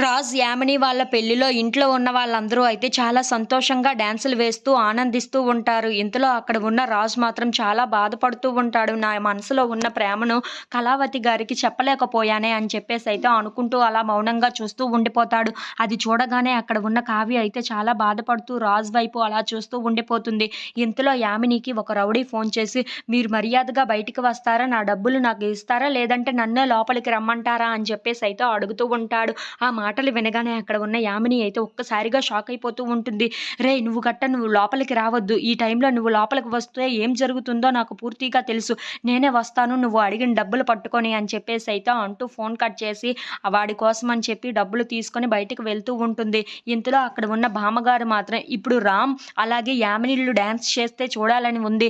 రాజ్, యామిని వాళ్ళ పెళ్లిలో ఇంట్లో ఉన్న వాళ్ళందరూ అయితే చాలా సంతోషంగా డాన్సులు వేస్తూ, ఆనందిస్తూ ఉంటారు. ఇంతలో అక్కడ ఉన్న రాజ్ మాత్రం చాలా బాధపడుతూ ఉంటాడు. నా మనసులో ఉన్న ప్రేమను కళావతి గారికి చెప్పలేకపోయానే అని చెప్పేసైతే అనుకుంటూ అలా మౌనంగా చూస్తూ ఉండిపోతాడు. అది చూడగానే అక్కడ ఉన్న కావ్య అయితే చాలా బాధపడుతూ రాజ్ వైపు అలా చూస్తూ ఉండిపోతుంది. ఇంతలో యామినికి ఒక రౌడీ ఫోన్ చేసి, "మీరు మర్యాదగా బయటికి వస్తారా? నా డబ్బులు నాకు ఇస్తారా? లేదంటే నన్నే లోపలికి రమ్మంటారా?" అని చెప్పేసైతే అడుగుతూ ఉంటాడు. ఆ మాటలు వినగానే అక్కడ ఉన్న యామిని అయితే ఒక్కసారిగా షాక్ అయిపోతూ ఉంటుంది. "రేయ్! నువ్వు లోపలికి రావద్దు. ఈ టైంలో నువ్వు లోపలికి వస్తే ఏం జరుగుతుందో నాకు పూర్తిగా తెలుసు. నేనే వస్తాను నువ్వు అడిగిన డబ్బులు పట్టుకొని" అని చెప్పేసైతే అంటూ ఫోన్ కట్ చేసి వాడి కోసం అని చెప్పి డబ్బులు తీసుకొని బయటికి వెళ్తూ ఉంటుంది. ఇంతలో అక్కడ ఉన్న బామ్మగారు మాత్రం, "ఇప్పుడు రామ్ అలాగే యామినీలు డాన్స్ చేస్తే చూడాలని ఉంది.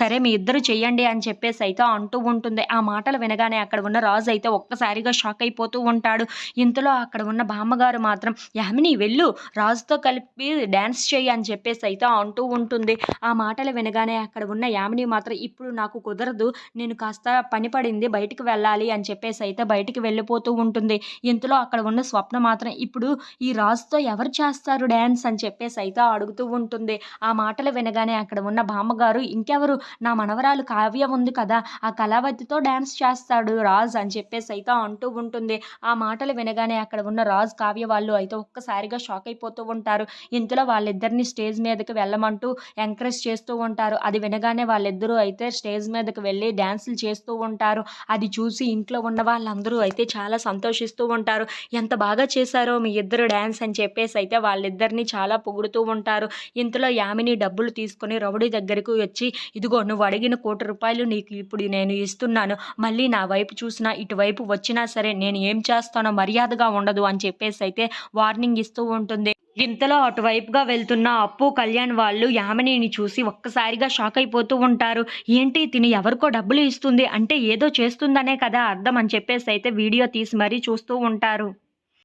సరే మీ ఇద్దరు చెయ్యండి" అని చెప్పేసైతే అంటూ ఉంటుంది. ఆ మాటలు వినగానే అక్కడ ఉన్న రాజు అయితే ఒక్కసారిగా షాక్ అయిపోతూ ఉంటాడు. ఇంతలో అక్కడ ఉన్న బామ్మగారు మాత్రం, "యామిని వెళ్ళు, రాజుతో కలిపి డాన్స్ చెయ్యి" అని చెప్పేసైతే అంటూ ఉంటుంది. ఆ మాటలు వినగానే అక్కడ ఉన్న యామిని మాత్రం, "ఇప్పుడు నాకు కుదరదు. నేను కాస్త పని పడింది. బయటికి వెళ్ళాలి" అని చెప్పేసైతే బయటికి వెళ్ళిపోతూ ఉంటుంది. ఇంతలో అక్కడ ఉన్న స్వప్న మాత్రం, "ఇప్పుడు ఈ రాజుతో ఎవరు చేస్తారు డాన్స్" అని చెప్పేసైతే అడుగుతూ ఉంటుంది. ఆ మాటలు వినగానే అక్కడ ఉన్న బామ్మగారు, "ఇంకెవరు, నా మనవరాలు కావ్య ఉంది కదా! ఆ కళావతితో డాన్స్ చేస్తాడు రాజ్" అని చెప్పేసైతే అంటూ ఉంటుంది. ఆ మాటలు వినగానే అక్కడ ఉన్న రాజ్, కావ్య వాళ్ళు అయితే ఒక్కసారిగా షాక్ అయిపోతూ ఉంటారు. ఇంతలో వాళ్ళిద్దరిని స్టేజ్ మీదకి వెళ్ళమంటూ ఎంకరేజ్ చేస్తూ ఉంటారు. అది వినగానే వాళ్ళిద్దరూ అయితే స్టేజ్ మీదకి వెళ్ళి డాన్సులు చేస్తూ ఉంటారు. అది చూసి ఇంట్లో ఉన్న వాళ్ళందరూ అయితే చాలా సంతోషిస్తూ ఉంటారు. "ఎంత బాగా చేశారో మీ ఇద్దరు డాన్స్" అని చెప్పేసైతే వాళ్ళిద్దరిని చాలా పొగుడుతూ ఉంటారు. ఇంతలో యామిని డబ్బులు తీసుకొని రౌడీ దగ్గరకు వచ్చి, "ఇదిగో నువ్వు అడిగిన ₹1,00,00,000 నీకు ఇప్పుడు నేను ఇస్తున్నాను. మళ్ళీ నా వైపు చూసినా, ఇటువైపు వచ్చినా సరే నేను ఏం చేస్తానో మర్యాదగా ఉండదు" అని చెప్పేసైతే వార్నింగ్ ఇస్తూ ఉంటుంది. ఇంతలో అటువైపుగా వెళ్తున్న అప్పు, కళ్యాణ్ వాళ్ళు యామినిని చూసి ఒక్కసారిగా షాక్ అయిపోతూ ఉంటారు. ఏంటి తిను ఎవరికో డబ్బులు ఇస్తుంది అంటే ఏదో చేస్తుందనే కదా అర్థం అని చెప్పేసైతే వీడియో తీసి మరీ చూస్తూ ఉంటారు.